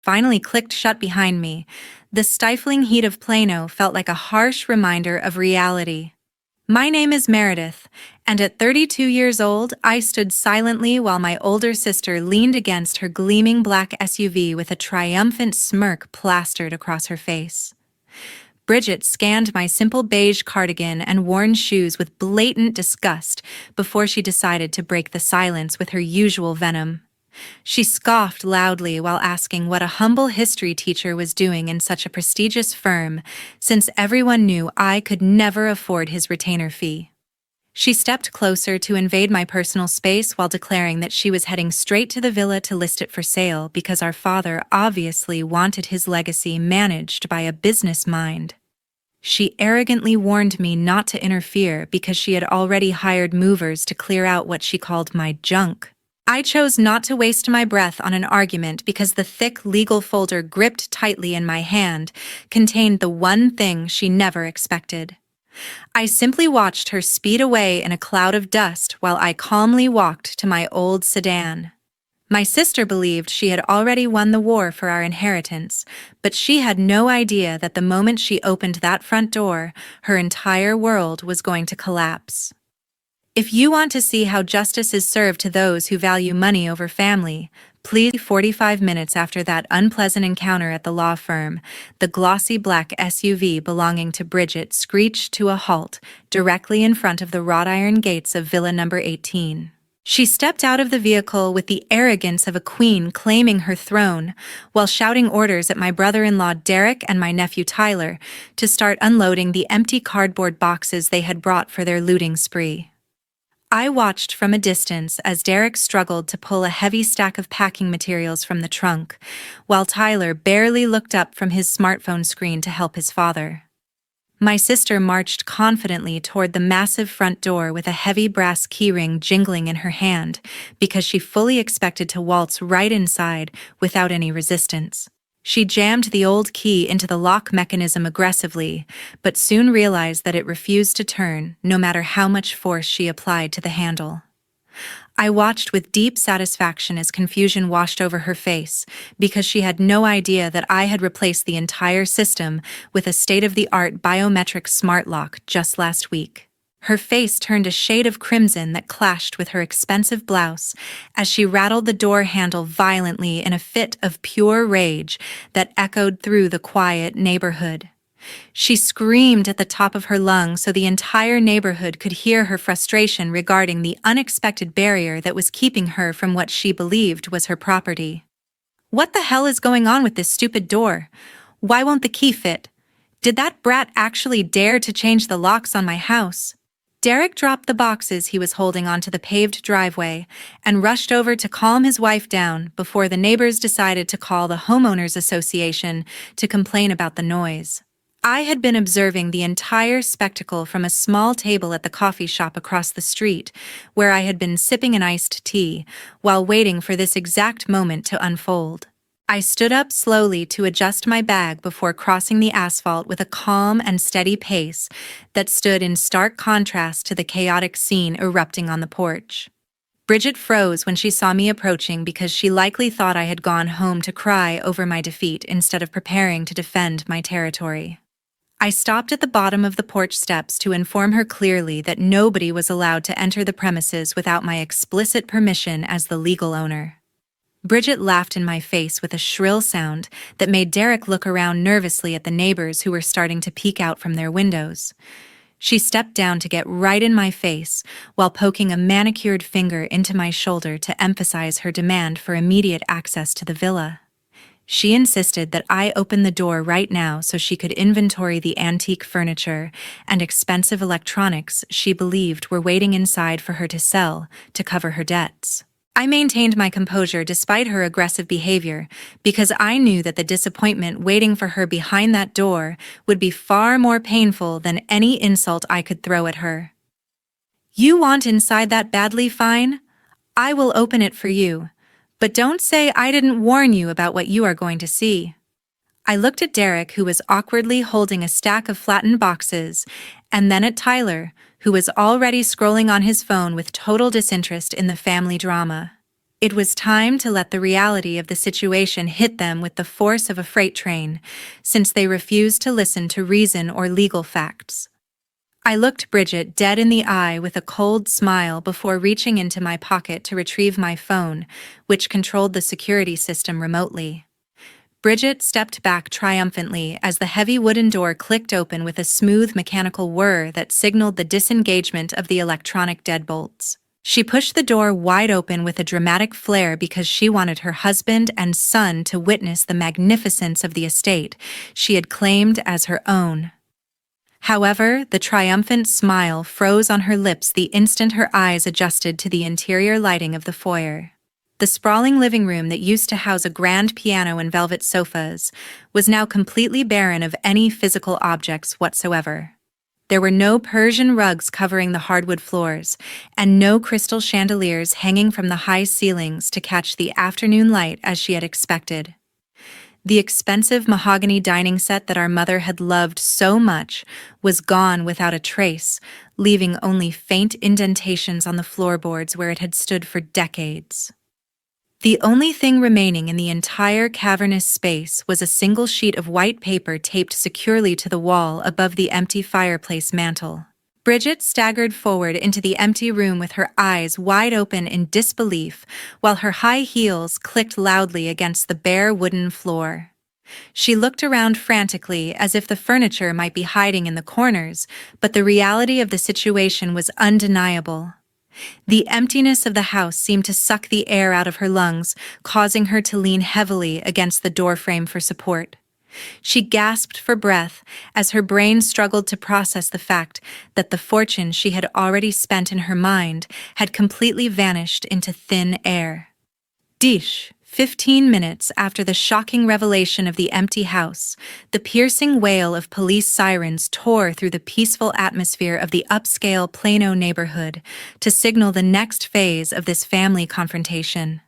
finally clicked shut behind me, the stifling heat of Plano felt like a harsh reminder of reality. My name is Meredith, and at 32 years old, I stood silently while my older sister leaned against her gleaming black SUV with a triumphant smirk plastered across her face. Bridget scanned my simple beige cardigan and worn shoes with blatant disgust before she decided to break the silence with her usual venom. She scoffed loudly while asking what a humble history teacher was doing in such a prestigious firm, since everyone knew I could never afford his retainer fee. She stepped closer to invade my personal space while declaring that she was heading straight to the villa to list it for sale because our father obviously wanted his legacy managed by a business mind. She arrogantly warned me not to interfere because she had already hired movers to clear out what she called my junk. I chose not to waste my breath on an argument because the thick legal folder gripped tightly in my hand contained the one thing she never expected. I simply watched her speed away in a cloud of dust while I calmly walked to my old sedan. My sister believed she had already won the war for our inheritance, but she had no idea that the moment she opened that front door, her entire world was going to collapse. If you want to see how justice is served to those who value money over family, please. 45 minutes after that unpleasant encounter at the law firm, the glossy black SUV belonging to Bridget screeched to a halt directly in front of the wrought iron gates of Villa number 18. She stepped out of the vehicle with the arrogance of a queen claiming her throne, while shouting orders at my brother-in-law Derek and my nephew Tyler to start unloading the empty cardboard boxes they had brought for their looting spree. I watched from a distance as Derek struggled to pull a heavy stack of packing materials from the trunk, while Tyler barely looked up from his smartphone screen to help his father. My sister marched confidently toward the massive front door with a heavy brass keyring jingling in her hand because she fully expected to waltz right inside without any resistance. She jammed the old key into the lock mechanism aggressively, but soon realized that it refused to turn, no matter how much force she applied to the handle. I watched with deep satisfaction as confusion washed over her face, because she had no idea that I had replaced the entire system with a state-of-the-art biometric smart lock just last week. Her face turned a shade of crimson that clashed with her expensive blouse as she rattled the door handle violently in a fit of pure rage that echoed through the quiet neighborhood. She screamed at the top of her lungs so the entire neighborhood could hear her frustration regarding the unexpected barrier that was keeping her from what she believed was her property. "What the hell is going on with this stupid door? Why won't the key fit? Did that brat actually dare to change the locks on my house?" Derek dropped the boxes he was holding onto the paved driveway and rushed over to calm his wife down before the neighbors decided to call the homeowners association to complain about the noise. I had been observing the entire spectacle from a small table at the coffee shop across the street, where I had been sipping an iced tea while waiting for this exact moment to unfold. I stood up slowly to adjust my bag before crossing the asphalt with a calm and steady pace that stood in stark contrast to the chaotic scene erupting on the porch. Bridget froze when she saw me approaching because she likely thought I had gone home to cry over my defeat instead of preparing to defend my territory. I stopped at the bottom of the porch steps to inform her clearly that nobody was allowed to enter the premises without my explicit permission as the legal owner. Bridget laughed in my face with a shrill sound that made Derek look around nervously at the neighbors who were starting to peek out from their windows. She stepped down to get right in my face while poking a manicured finger into my shoulder to emphasize her demand for immediate access to the villa. She insisted that I open the door right now so she could inventory the antique furniture and expensive electronics she believed were waiting inside for her to sell to cover her debts. I maintained my composure despite her aggressive behavior because I knew that the disappointment waiting for her behind that door would be far more painful than any insult I could throw at her. "You want inside that badly, fine? I will open it for you. But don't say I didn't warn you about what you are going to see." I looked at Derek, who was awkwardly holding a stack of flattened boxes, and then at Tyler, who was already scrolling on his phone with total disinterest in the family drama. It was time to let the reality of the situation hit them with the force of a freight train, since they refused to listen to reason or legal facts. I looked Bridget dead in the eye with a cold smile before reaching into my pocket to retrieve my phone, which controlled the security system remotely. Bridget stepped back triumphantly as the heavy wooden door clicked open with a smooth mechanical whir that signaled the disengagement of the electronic deadbolts. She pushed the door wide open with a dramatic flair because she wanted her husband and son to witness the magnificence of the estate she had claimed as her own. However, the triumphant smile froze on her lips the instant her eyes adjusted to the interior lighting of the foyer. The sprawling living room that used to house a grand piano and velvet sofas was now completely barren of any physical objects whatsoever. There were no Persian rugs covering the hardwood floors, and no crystal chandeliers hanging from the high ceilings to catch the afternoon light as she had expected. The expensive mahogany dining set that our mother had loved so much was gone without a trace, leaving only faint indentations on the floorboards where it had stood for decades. The only thing remaining in the entire cavernous space was a single sheet of white paper taped securely to the wall above the empty fireplace mantel. Bridget staggered forward into the empty room with her eyes wide open in disbelief, while her high heels clicked loudly against the bare wooden floor. She looked around frantically as if the furniture might be hiding in the corners, but the reality of the situation was undeniable. The emptiness of the house seemed to suck the air out of her lungs, causing her to lean heavily against the doorframe for support. She gasped for breath as her brain struggled to process the fact that the fortune she had already spent in her mind had completely vanished into thin air. Dish. 15 minutes after the shocking revelation of the empty house, the piercing wail of police sirens tore through the peaceful atmosphere of the upscale Plano neighborhood to signal the next phase of this family confrontation.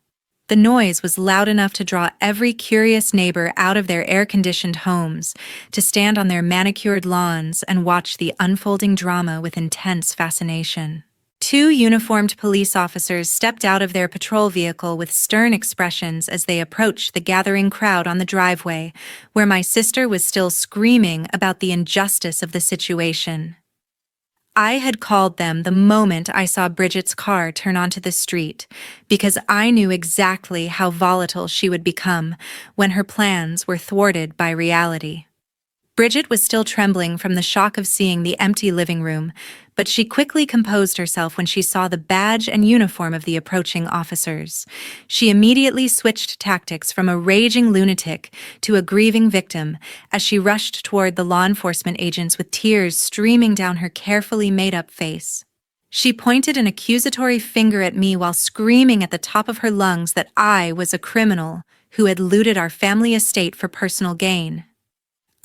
The noise was loud enough to draw every curious neighbor out of their air-conditioned homes to stand on their manicured lawns and watch the unfolding drama with intense fascination. Two uniformed police officers stepped out of their patrol vehicle with stern expressions as they approached the gathering crowd on the driveway, where my sister was still screaming about the injustice of the situation. I had called them the moment I saw Bridget's car turn onto the street, because I knew exactly how volatile she would become when her plans were thwarted by reality. Bridget was still trembling from the shock of seeing the empty living room, but she quickly composed herself when she saw the badge and uniform of the approaching officers. She immediately switched tactics from a raging lunatic to a grieving victim as she rushed toward the law enforcement agents with tears streaming down her carefully made-up face. She pointed an accusatory finger at me while screaming at the top of her lungs that I was a criminal who had looted our family estate for personal gain.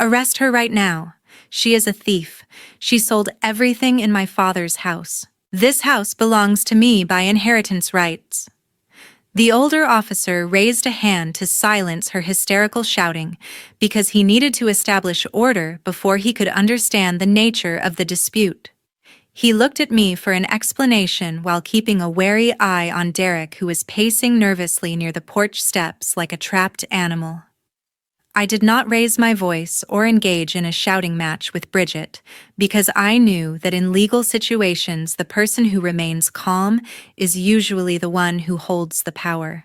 "Arrest her right now. She is a thief. She sold everything in my father's house. This house belongs to me by inheritance rights." The older officer raised a hand to silence her hysterical shouting because he needed to establish order before he could understand the nature of the dispute. He looked at me for an explanation while keeping a wary eye on Derek, who was pacing nervously near the porch steps like a trapped animal. I did not raise my voice or engage in a shouting match with Bridget because I knew that in legal situations the person who remains calm is usually the one who holds the power.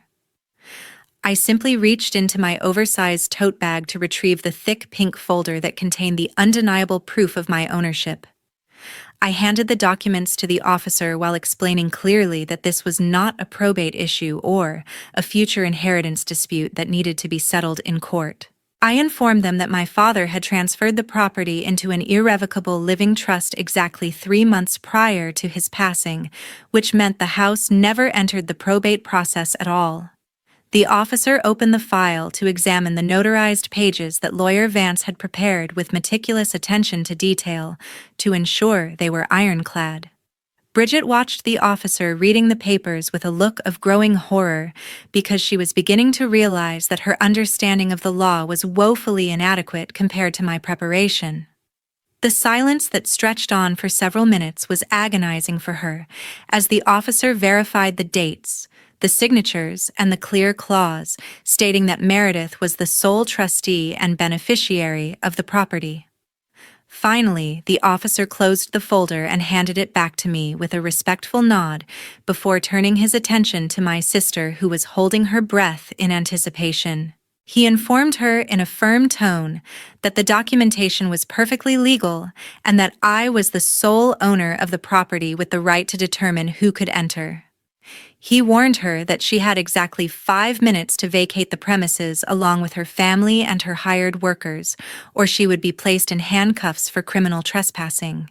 I simply reached into my oversized tote bag to retrieve the thick pink folder that contained the undeniable proof of my ownership. I handed the documents to the officer while explaining clearly that this was not a probate issue or a future inheritance dispute that needed to be settled in court. I informed them that my father had transferred the property into an irrevocable living trust exactly 3 months prior to his passing, which meant the house never entered the probate process at all. The officer opened the file to examine the notarized pages that Lawyer Vance had prepared with meticulous attention to detail to ensure they were ironclad. Bridget watched the officer reading the papers with a look of growing horror because she was beginning to realize that her understanding of the law was woefully inadequate compared to my preparation. The silence that stretched on for several minutes was agonizing for her as the officer verified the dates, the signatures, and the clear clause stating that Meredith was the sole trustee and beneficiary of the property. Finally, the officer closed the folder and handed it back to me with a respectful nod before turning his attention to my sister, who was holding her breath in anticipation. He informed her in a firm tone that the documentation was perfectly legal and that I was the sole owner of the property with the right to determine who could enter. He warned her that she had exactly 5 minutes to vacate the premises along with her family and her hired workers, or she would be placed in handcuffs for criminal trespassing.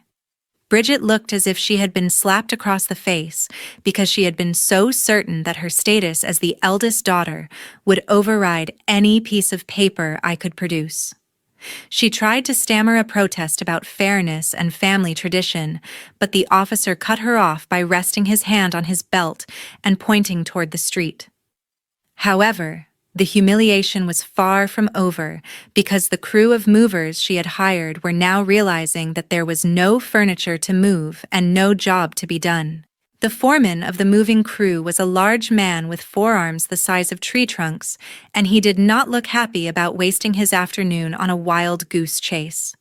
Bridget looked as if she had been slapped across the face because she had been so certain that her status as the eldest daughter would override any piece of paper I could produce. She tried to stammer a protest about fairness and family tradition, but the officer cut her off by resting his hand on his belt and pointing toward the street. However, the humiliation was far from over because the crew of movers she had hired were now realizing that there was no furniture to move and no job to be done. The foreman of the moving crew was a large man with forearms the size of tree trunks, and he did not look happy about wasting his afternoon on a wild goose chase.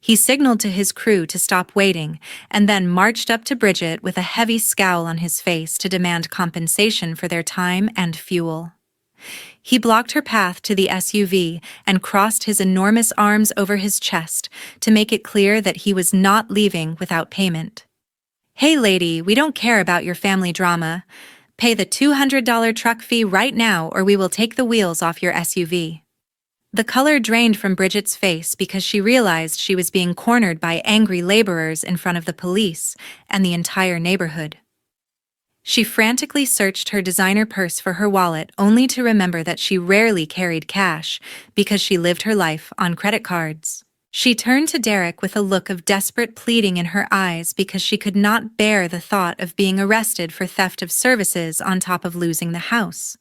He signaled to his crew to stop waiting and then marched up to Bridget with a heavy scowl on his face to demand compensation for their time and fuel. He blocked her path to the SUV and crossed his enormous arms over his chest to make it clear that he was not leaving without payment. "Hey lady, we don't care about your family drama. Pay the $200 truck fee right now or we will take the wheels off your SUV. The color drained from Bridget's face because she realized she was being cornered by angry laborers in front of the police and the entire neighborhood. She frantically searched her designer purse for her wallet only to remember that she rarely carried cash because she lived her life on credit cards. She turned to Derek with a look of desperate pleading in her eyes because she could not bear the thought of being arrested for theft of services on top of losing the house.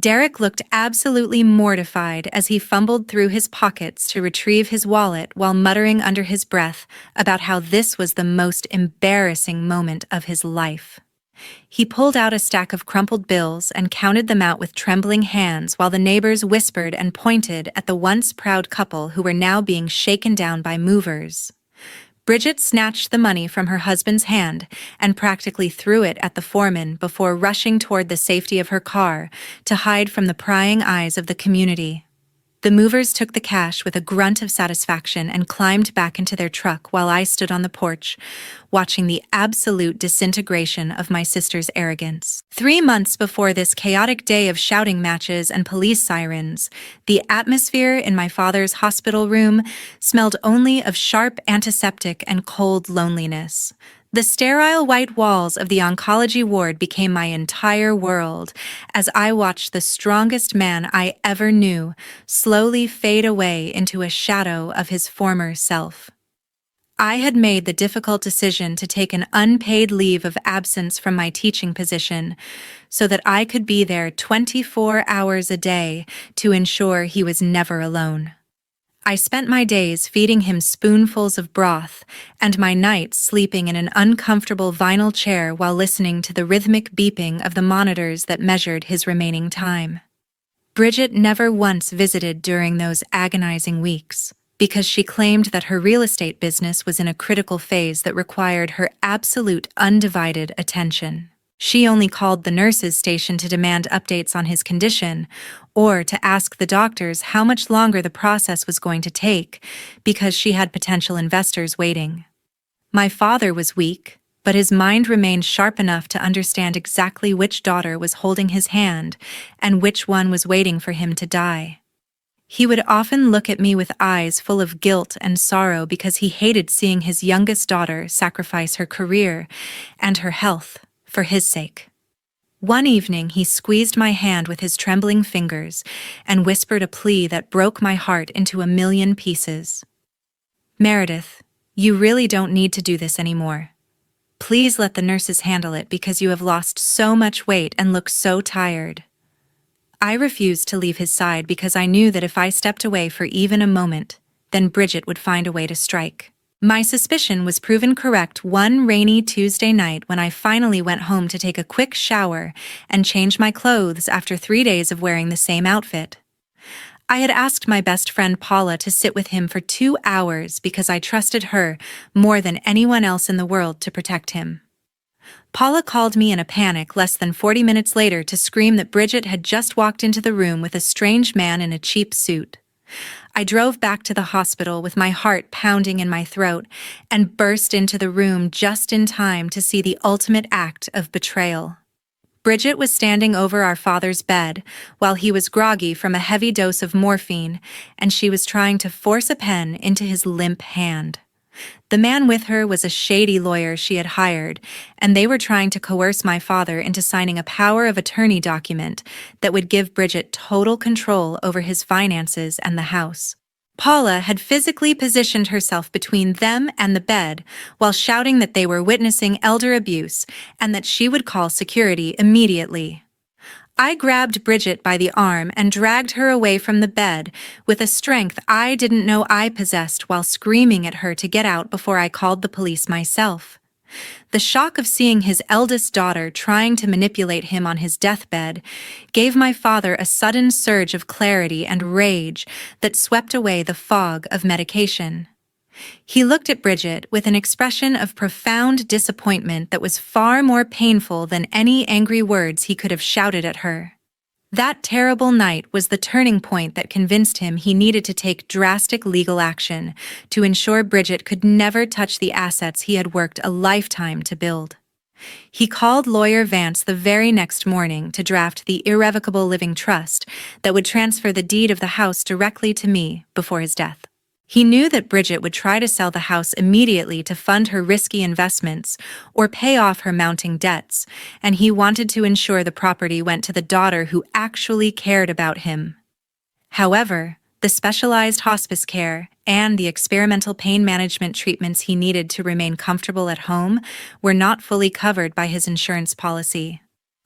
Derek looked absolutely mortified as he fumbled through his pockets to retrieve his wallet while muttering under his breath about how this was the most embarrassing moment of his life. He pulled out a stack of crumpled bills and counted them out with trembling hands while the neighbors whispered and pointed at the once proud couple who were now being shaken down by movers. Bridget snatched the money from her husband's hand and practically threw it at the foreman before rushing toward the safety of her car to hide from the prying eyes of the community. The movers took the cash with a grunt of satisfaction and climbed back into their truck while I stood on the porch, watching the absolute disintegration of my sister's arrogance. 3 months before this chaotic day of shouting matches and police sirens, the atmosphere in my father's hospital room smelled only of sharp antiseptic and cold loneliness. The sterile white walls of the oncology ward became my entire world as I watched the strongest man I ever knew slowly fade away into a shadow of his former self. I had made the difficult decision to take an unpaid leave of absence from my teaching position so that I could be there 24 hours a day to ensure he was never alone. I spent my days feeding him spoonfuls of broth and my nights sleeping in an uncomfortable vinyl chair while listening to the rhythmic beeping of the monitors that measured his remaining time. Bridget never once visited during those agonizing weeks because she claimed that her real estate business was in a critical phase that required her absolute undivided attention. She only called the nurses' station to demand updates on his condition or to ask the doctors how much longer the process was going to take because she had potential investors waiting. My father was weak, but his mind remained sharp enough to understand exactly which daughter was holding his hand and which one was waiting for him to die. He would often look at me with eyes full of guilt and sorrow because he hated seeing his youngest daughter sacrifice her career and her health for his sake. One evening he squeezed my hand with his trembling fingers and whispered a plea that broke my heart into a million pieces. "Meredith, you really don't need to do this anymore. Please let the nurses handle it because you have lost so much weight and look so tired." I refused to leave his side because I knew that if I stepped away for even a moment, then Bridget would find a way to strike. My suspicion was proven correct one rainy Tuesday night when I finally went home to take a quick shower and change my clothes after 3 days of wearing the same outfit. I had asked my best friend Paula to sit with him for 2 hours because I trusted her more than anyone else in the world to protect him. Paula called me in a panic less than 40 minutes later to scream that Bridget had just walked into the room with a strange man in a cheap suit. I drove back to the hospital with my heart pounding in my throat and burst into the room just in time to see the ultimate act of betrayal. Bridget was standing over our father's bed while he was groggy from a heavy dose of morphine, and she was trying to force a pen into his limp hand. The man with her was a shady lawyer she had hired, and they were trying to coerce my father into signing a power of attorney document that would give Bridget total control over his finances and the house. Paula had physically positioned herself between them and the bed while shouting that they were witnessing elder abuse and that she would call security immediately. I grabbed Bridget by the arm and dragged her away from the bed with a strength I didn't know I possessed while screaming at her to get out before I called the police myself. The shock of seeing his eldest daughter trying to manipulate him on his deathbed gave my father a sudden surge of clarity and rage that swept away the fog of medication. He looked at Bridget with an expression of profound disappointment that was far more painful than any angry words he could have shouted at her. That terrible night was the turning point that convinced him he needed to take drastic legal action to ensure Bridget could never touch the assets he had worked a lifetime to build. He called lawyer Vance the very next morning to draft the irrevocable living trust that would transfer the deed of the house directly to me before his death. He knew that Bridget would try to sell the house immediately to fund her risky investments or pay off her mounting debts, and he wanted to ensure the property went to the daughter who actually cared about him. However, the specialized hospice care and the experimental pain management treatments he needed to remain comfortable at home were not fully covered by his insurance policy.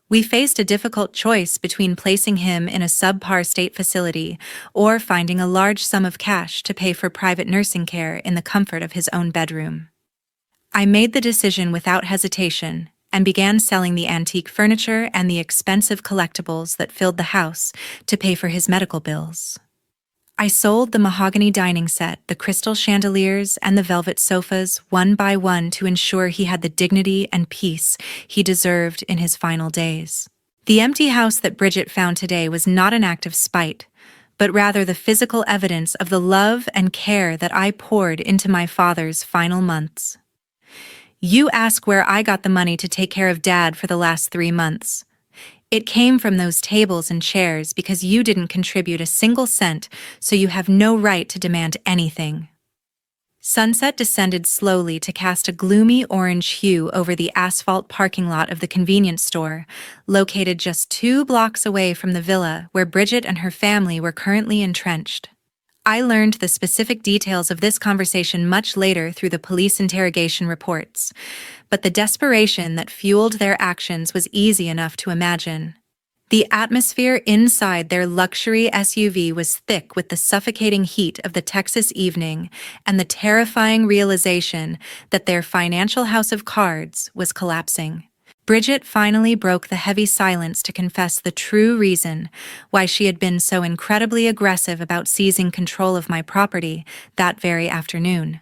We faced a difficult choice between placing him in a subpar state facility or finding a large sum of cash to pay for private nursing care in the comfort of his own bedroom. I made the decision without hesitation and began selling the antique furniture and the expensive collectibles that filled the house to pay for his medical bills. I sold the mahogany dining set, the crystal chandeliers, and the velvet sofas one by one to ensure he had the dignity and peace he deserved in his final days. The empty house that Bridget found today was not an act of spite, but rather the physical evidence of the love and care that I poured into my father's final months. You ask where I got the money to take care of Dad for the last 3 months. It came from those tables and chairs because you didn't contribute a single cent, so you have no right to demand anything. Sunset descended slowly to cast a gloomy orange hue over the asphalt parking lot of the convenience store, located just 2 blocks away from the villa where Bridget and her family were currently entrenched. I learned the specific details of this conversation much later through the police interrogation reports, but the desperation that fueled their actions was easy enough to imagine. The atmosphere inside their luxury SUV was thick with the suffocating heat of the Texas evening and the terrifying realization that their financial house of cards was collapsing. Bridget finally broke the heavy silence to confess the true reason why she had been so incredibly aggressive about seizing control of my property that very afternoon.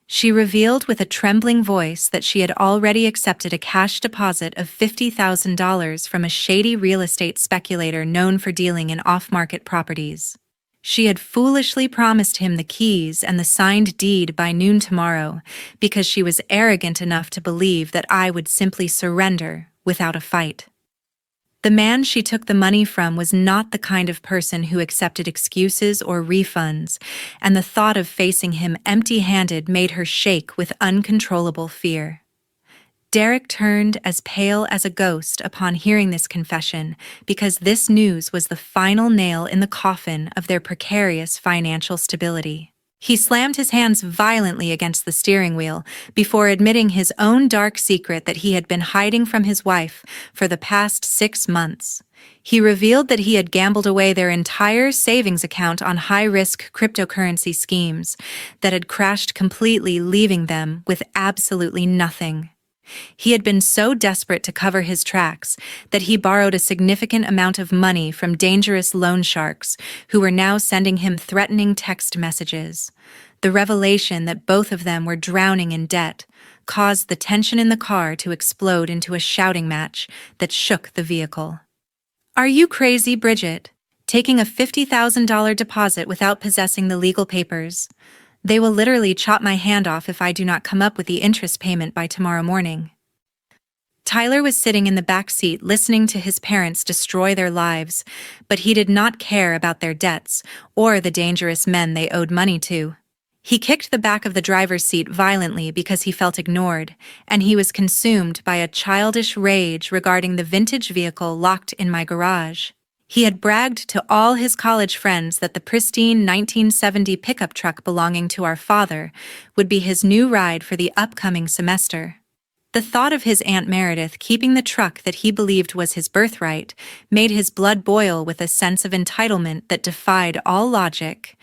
She revealed with a trembling voice that she had already accepted a cash deposit of $50,000 from a shady real estate speculator known for dealing in off-market properties. She had foolishly promised him the keys and the signed deed by noon tomorrow because she was arrogant enough to believe that I would simply surrender without a fight. The man she took the money from was not the kind of person who accepted excuses or refunds, and the thought of facing him empty-handed made her shake with uncontrollable fear. Derek turned as pale as a ghost upon hearing this confession because this news was the final nail in the coffin of their precarious financial stability. He slammed his hands violently against the steering wheel before admitting his own dark secret that he had been hiding from his wife for the past 6 months. He revealed that he had gambled away their entire savings account on high-risk cryptocurrency schemes that had crashed completely, leaving them with absolutely nothing. He had been so desperate to cover his tracks that he borrowed a significant amount of money from dangerous loan sharks who were now sending him threatening text messages. The revelation that both of them were drowning in debt caused the tension in the car to explode into a shouting match that shook the vehicle. "Are you crazy, Bridget? Taking a $50,000 deposit without possessing the legal papers? They will literally chop my hand off if I do not come up with the interest payment by tomorrow morning." Tyler was sitting in the back seat listening to his parents destroy their lives, but he did not care about their debts or the dangerous men they owed money to. He kicked the back of the driver's seat violently because he felt ignored, and he was consumed by a childish rage regarding the vintage vehicle locked in my garage. He had bragged to all his college friends that the pristine 1970 pickup truck belonging to our father would be his new ride for the upcoming semester. The thought of his Aunt Meredith keeping the truck that he believed was his birthright made his blood boil with a sense of entitlement that defied all logic.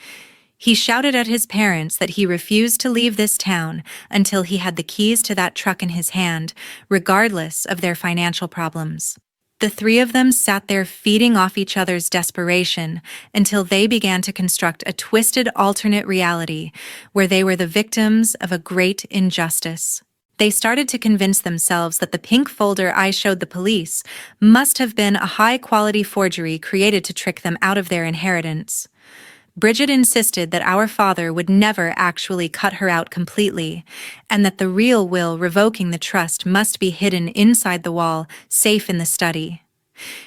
He shouted at his parents that he refused to leave this town until he had the keys to that truck in his hand, regardless of their financial problems. The three of them sat there feeding off each other's desperation until they began to construct a twisted alternate reality where they were the victims of a great injustice. They started to convince themselves that the pink folder I showed the police must have been a high-quality forgery created to trick them out of their inheritance. Bridget insisted that our father would never actually cut her out completely, and that the real will revoking the trust must be hidden inside the wall, safe in the study.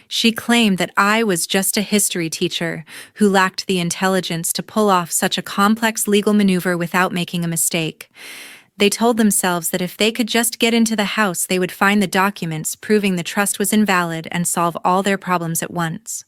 She claimed that I was just a history teacher who lacked the intelligence to pull off such a complex legal maneuver without making a mistake. They told themselves that if they could just get into the house, they would find the documents proving the trust was invalid and solve all their problems at once.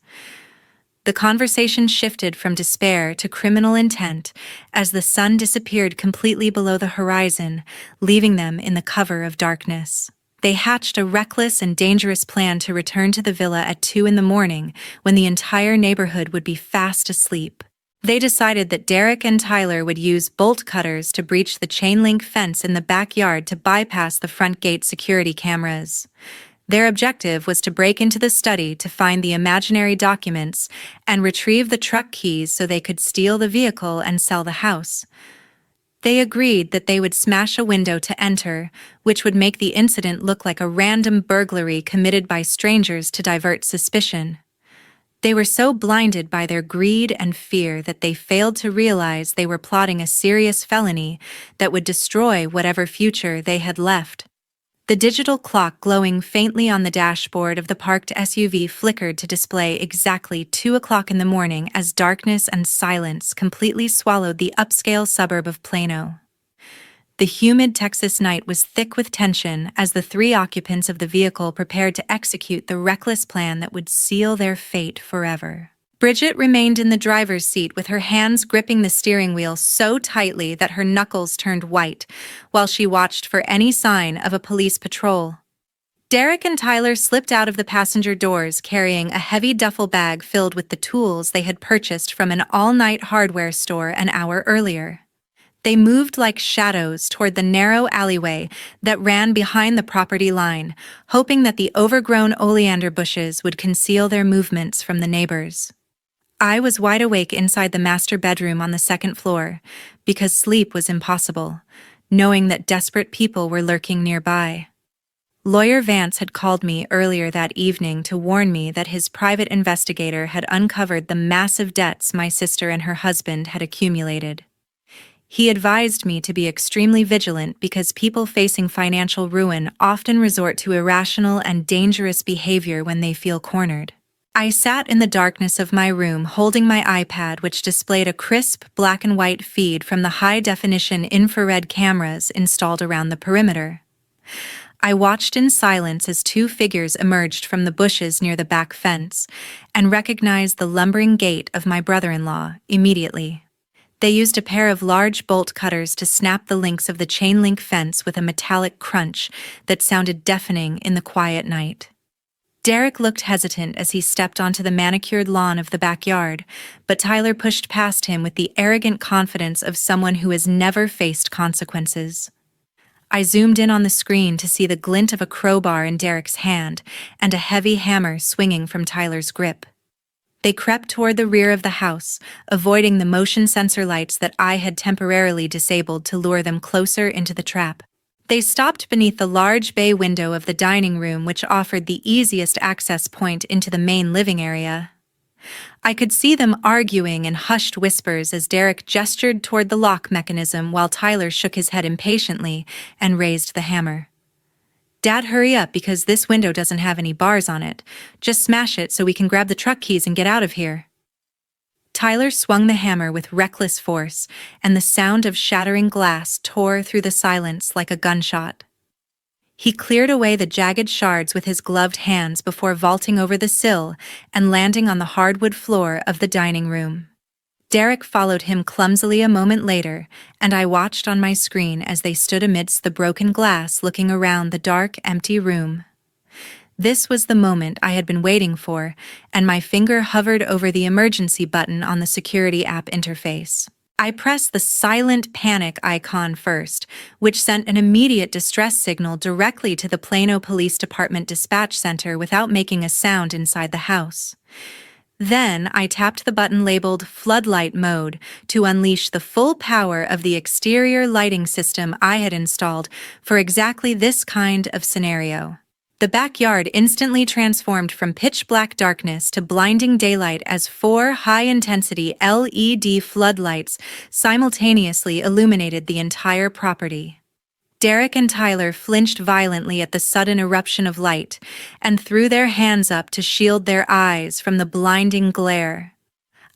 The conversation shifted from despair to criminal intent as the sun disappeared completely below the horizon, leaving them in the cover of darkness. They hatched a reckless and dangerous plan to return to the villa at 2 a.m. when the entire neighborhood would be fast asleep. They decided that Derek and Tyler would use bolt cutters to breach the chain-link fence in the backyard to bypass the front gate security cameras. Their objective was to break into the study to find the imaginary documents and retrieve the truck keys so they could steal the vehicle and sell the house. They agreed that they would smash a window to enter, which would make the incident look like a random burglary committed by strangers to divert suspicion. They were so blinded by their greed and fear that they failed to realize they were plotting a serious felony that would destroy whatever future they had left. The digital clock glowing faintly on the dashboard of the parked SUV flickered to display exactly 2 o'clock in the morning as darkness and silence completely swallowed the upscale suburb of Plano. The humid Texas night was thick with tension as the 3 occupants of the vehicle prepared to execute the reckless plan that would seal their fate forever. Bridget remained in the driver's seat with her hands gripping the steering wheel so tightly that her knuckles turned white, while she watched for any sign of a police patrol. Derek and Tyler slipped out of the passenger doors carrying a heavy duffel bag filled with the tools they had purchased from an all-night hardware store an hour earlier. They moved like shadows toward the narrow alleyway that ran behind the property line, hoping that the overgrown oleander bushes would conceal their movements from the neighbors. I was wide awake inside the master bedroom on the 2nd floor, because sleep was impossible, knowing that desperate people were lurking nearby. Lawyer Vance had called me earlier that evening to warn me that his private investigator had uncovered the massive debts my sister and her husband had accumulated. He advised me to be extremely vigilant because people facing financial ruin often resort to irrational and dangerous behavior when they feel cornered. I sat in the darkness of my room holding my iPad, which displayed a crisp black and white feed from the high-definition infrared cameras installed around the perimeter. I watched in silence as 2 figures emerged from the bushes near the back fence and recognized the lumbering gait of my brother-in-law immediately. They used a pair of large bolt cutters to snap the links of the chain link fence with a metallic crunch that sounded deafening in the quiet night. Derek looked hesitant as he stepped onto the manicured lawn of the backyard, but Tyler pushed past him with the arrogant confidence of someone who has never faced consequences. I zoomed in on the screen to see the glint of a crowbar in Derek's hand and a heavy hammer swinging from Tyler's grip. They crept toward the rear of the house, avoiding the motion sensor lights that I had temporarily disabled to lure them closer into the trap. They stopped beneath the large bay window of the dining room, which offered the easiest access point into the main living area. I could see them arguing in hushed whispers as Derek gestured toward the lock mechanism while Tyler shook his head impatiently and raised the hammer. "Dad, hurry up because this window doesn't have any bars on it. Just smash it so we can grab the truck keys and get out of here." Tyler swung the hammer with reckless force, and the sound of shattering glass tore through the silence like a gunshot. He cleared away the jagged shards with his gloved hands before vaulting over the sill and landing on the hardwood floor of the dining room. Derek followed him clumsily a moment later, and I watched on my screen as they stood amidst the broken glass looking around the dark, empty room. This was the moment I had been waiting for, and my finger hovered over the emergency button on the security app interface. I pressed the silent panic icon first, which sent an immediate distress signal directly to the Plano Police Department dispatch center without making a sound inside the house. Then I tapped the button labeled Floodlight Mode to unleash the full power of the exterior lighting system I had installed for exactly this kind of scenario. The backyard instantly transformed from pitch-black darkness to blinding daylight as 4 high-intensity LED floodlights simultaneously illuminated the entire property. Derek and Tyler flinched violently at the sudden eruption of light and threw their hands up to shield their eyes from the blinding glare.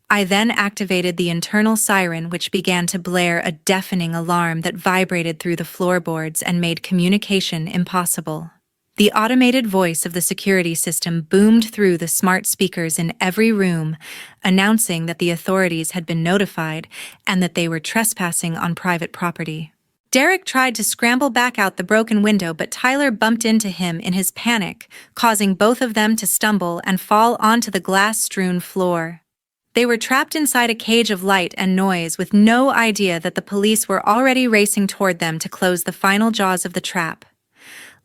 I then activated the internal siren, which began to blare a deafening alarm that vibrated through the floorboards and made communication impossible. The automated voice of the security system boomed through the smart speakers in every room, announcing that the authorities had been notified and that they were trespassing on private property. Derek tried to scramble back out the broken window, but Tyler bumped into him in his panic, causing both of them to stumble and fall onto the glass-strewn floor. They were trapped inside a cage of light and noise with no idea that the police were already racing toward them to close the final jaws of the trap.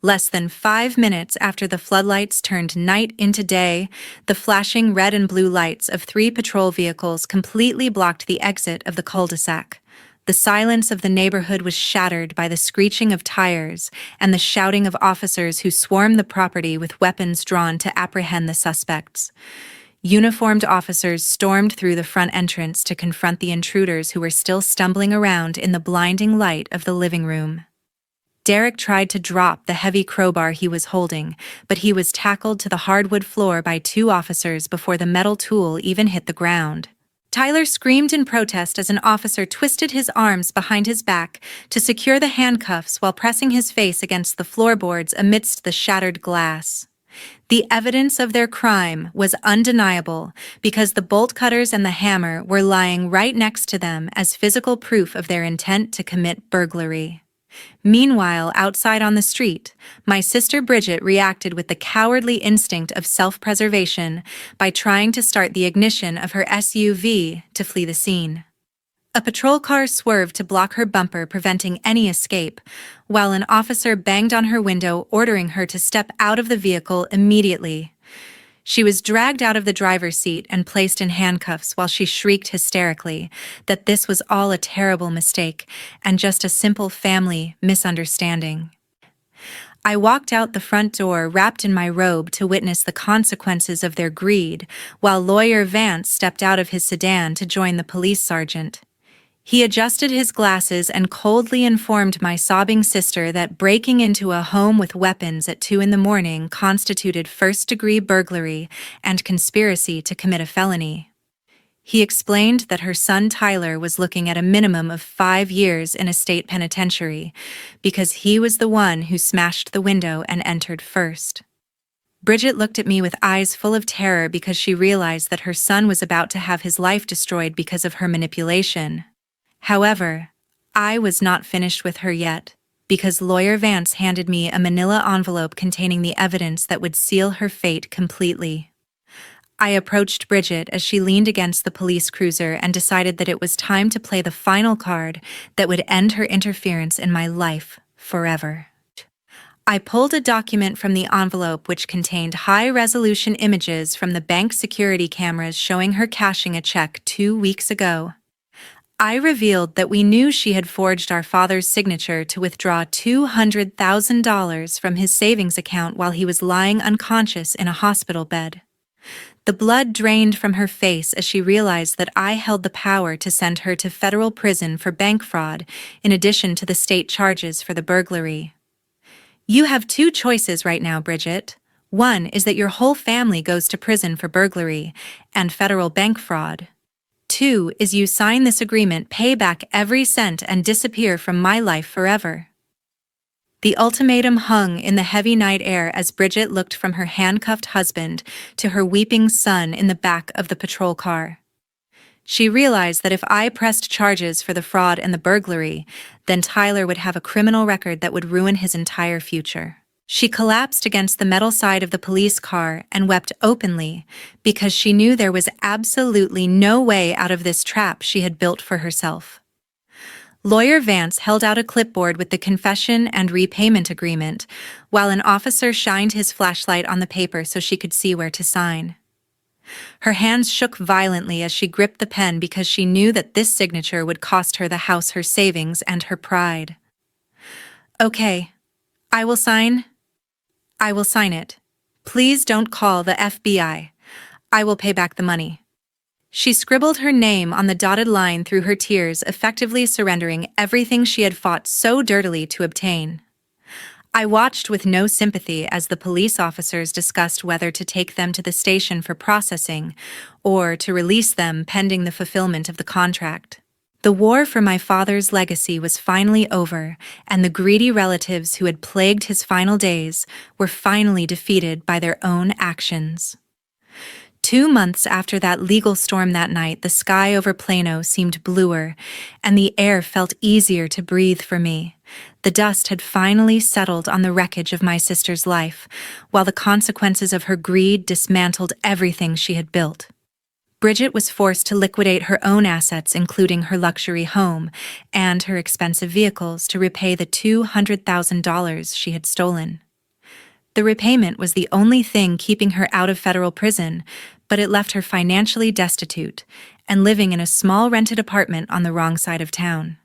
Less than 5 minutes after the floodlights turned night into day, the flashing red and blue lights of 3 patrol vehicles completely blocked the exit of the cul-de-sac. The silence of the neighborhood was shattered by the screeching of tires and the shouting of officers who swarmed the property with weapons drawn to apprehend the suspects. Uniformed officers stormed through the front entrance to confront the intruders who were still stumbling around in the blinding light of the living room. Derek tried to drop the heavy crowbar he was holding, but he was tackled to the hardwood floor by 2 officers before the metal tool even hit the ground. Tyler screamed in protest as an officer twisted his arms behind his back to secure the handcuffs while pressing his face against the floorboards amidst the shattered glass. The evidence of their crime was undeniable because the bolt cutters and the hammer were lying right next to them as physical proof of their intent to commit burglary. Meanwhile, outside on the street, my sister Bridget reacted with the cowardly instinct of self-preservation by trying to start the ignition of her SUV to flee the scene. A patrol car swerved to block her bumper, preventing any escape, while an officer banged on her window, ordering her to step out of the vehicle immediately. She was dragged out of the driver's seat and placed in handcuffs while she shrieked hysterically that this was all a terrible mistake and just a simple family misunderstanding. I walked out the front door wrapped in my robe to witness the consequences of their greed, while Lawyer Vance stepped out of his sedan to join the police sergeant. He adjusted his glasses and coldly informed my sobbing sister that breaking into a home with weapons at 2 a.m. constituted first-degree burglary and conspiracy to commit a felony. He explained that her son Tyler was looking at a minimum of 5 years in a state penitentiary because he was the one who smashed the window and entered first. Bridget looked at me with eyes full of terror because she realized that her son was about to have his life destroyed because of her manipulation. However, I was not finished with her yet, because Lawyer Vance handed me a manila envelope containing the evidence that would seal her fate completely. I approached Bridget as she leaned against the police cruiser and decided that it was time to play the final card that would end her interference in my life forever. I pulled a document from the envelope which contained high-resolution images from the bank security cameras showing her cashing a check 2 weeks ago. I revealed that we knew she had forged our father's signature to withdraw $200,000 from his savings account while he was lying unconscious in a hospital bed. The blood drained from her face as she realized that I held the power to send her to federal prison for bank fraud, in addition to the state charges for the burglary. You have 2 choices right now, Bridget. One is that your whole family goes to prison for burglary and federal bank fraud. 2 is you sign this agreement, pay back every cent, and disappear from my life forever. The ultimatum hung in the heavy night air as Bridget looked from her handcuffed husband to her weeping son in the back of the patrol car. She realized that if I pressed charges for the fraud and the burglary, then Tyler would have a criminal record that would ruin his entire future. She collapsed against the metal side of the police car and wept openly because she knew there was absolutely no way out of this trap she had built for herself. Lawyer Vance held out a clipboard with the confession and repayment agreement, while an officer shined his flashlight on the paper so she could see where to sign. Her hands shook violently as she gripped the pen because she knew that this signature would cost her the house, her savings, and her pride. Okay, I will sign it. Please don't call the FBI. I will pay back the money. She scribbled her name on the dotted line through her tears, effectively surrendering everything she had fought so dirtily to obtain. I watched with no sympathy as the police officers discussed whether to take them to the station for processing or to release them pending the fulfillment of the contract. The war for my father's legacy was finally over, and the greedy relatives who had plagued his final days were finally defeated by their own actions. 2 months after that legal storm that night, the sky over Plano seemed bluer, and the air felt easier to breathe for me. The dust had finally settled on the wreckage of my sister's life, while the consequences of her greed dismantled everything she had built. Bridget was forced to liquidate her own assets, including her luxury home and her expensive vehicles, to repay the $200,000 she had stolen. The repayment was the only thing keeping her out of federal prison, but it left her financially destitute and living in a small rented apartment on the wrong side of town.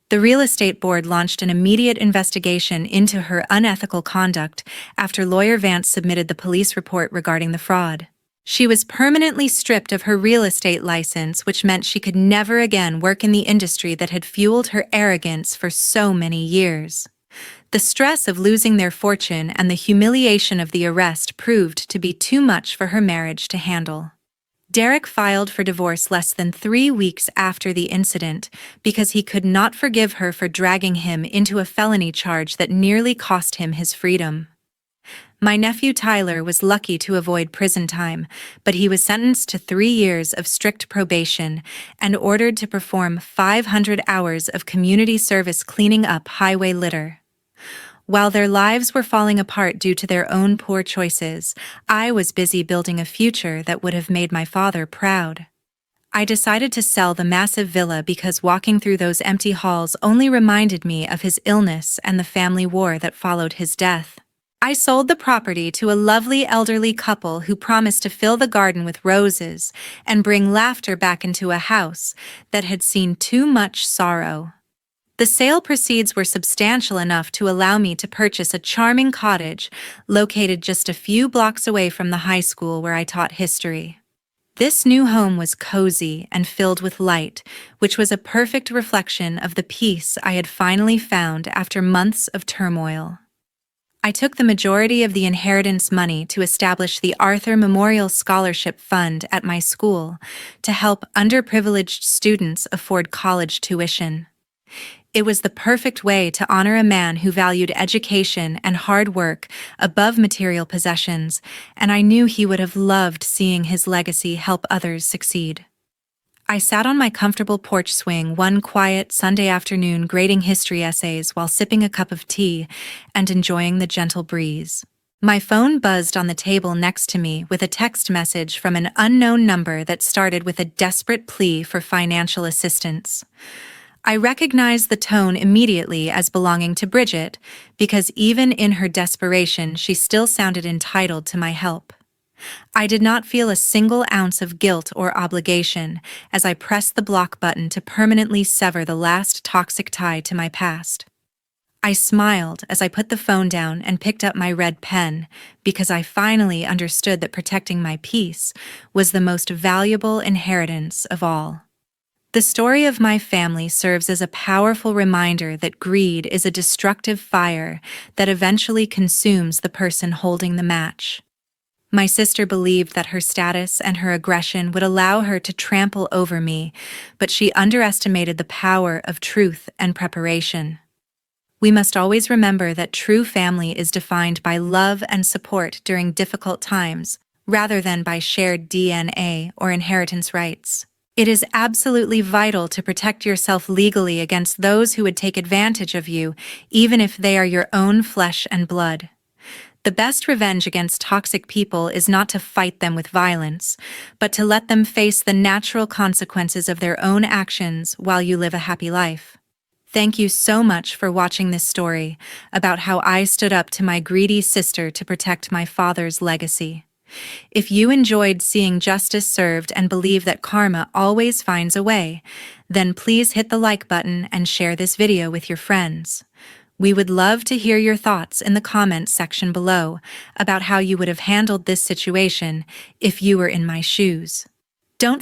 The real estate board launched an immediate investigation into her unethical conduct after Lawyer Vance submitted the police report regarding the fraud. She was permanently stripped of her real estate license, which meant she could never again work in the industry that had fueled her arrogance for so many years. The stress of losing their fortune and the humiliation of the arrest proved to be too much for her marriage to handle. Derek filed for divorce less than 3 weeks after the incident because he could not forgive her for dragging him into a felony charge that nearly cost him his freedom. My nephew Tyler was lucky to avoid prison time, but he was sentenced to 3 years of strict probation and ordered to perform 500 hours of community service cleaning up highway litter. While their lives were falling apart due to their own poor choices, I was busy building a future that would have made my father proud. I decided to sell the massive villa because walking through those empty halls only reminded me of his illness and the family war that followed his death. I sold the property to a lovely elderly couple who promised to fill the garden with roses and bring laughter back into a house that had seen too much sorrow. The sale proceeds were substantial enough to allow me to purchase a charming cottage located just a few blocks away from the high school where I taught history. This new home was cozy and filled with light, which was a perfect reflection of the peace I had finally found after months of turmoil. I took the majority of the inheritance money to establish the Arthur Memorial Scholarship Fund at my school to help underprivileged students afford college tuition. It was the perfect way to honor a man who valued education and hard work above material possessions, and I knew he would have loved seeing his legacy help others succeed. I sat on my comfortable porch swing one quiet Sunday afternoon grading history essays while sipping a cup of tea and enjoying the gentle breeze. My phone buzzed on the table next to me with a text message from an unknown number that started with a desperate plea for financial assistance. I recognized the tone immediately as belonging to Bridget, because even in her desperation, she still sounded entitled to my help. I did not feel a single ounce of guilt or obligation as I pressed the block button to permanently sever the last toxic tie to my past. I smiled as I put the phone down and picked up my red pen, because I finally understood that protecting my peace was the most valuable inheritance of all. The story of my family serves as a powerful reminder that greed is a destructive fire that eventually consumes the person holding the match. My sister believed that her status and her aggression would allow her to trample over me, but she underestimated the power of truth and preparation. We must always remember that true family is defined by love and support during difficult times, rather than by shared DNA or inheritance rights. It is absolutely vital to protect yourself legally against those who would take advantage of you, even if they are your own flesh and blood. The best revenge against toxic people is not to fight them with violence, but to let them face the natural consequences of their own actions while you live a happy life. Thank you so much for watching this story about how I stood up to my greedy sister to protect my father's legacy. If you enjoyed seeing justice served and believe that karma always finds a way, then please hit the like button and share this video with your friends. We would love to hear your thoughts in the comments section below about how you would have handled this situation if you were in my shoes.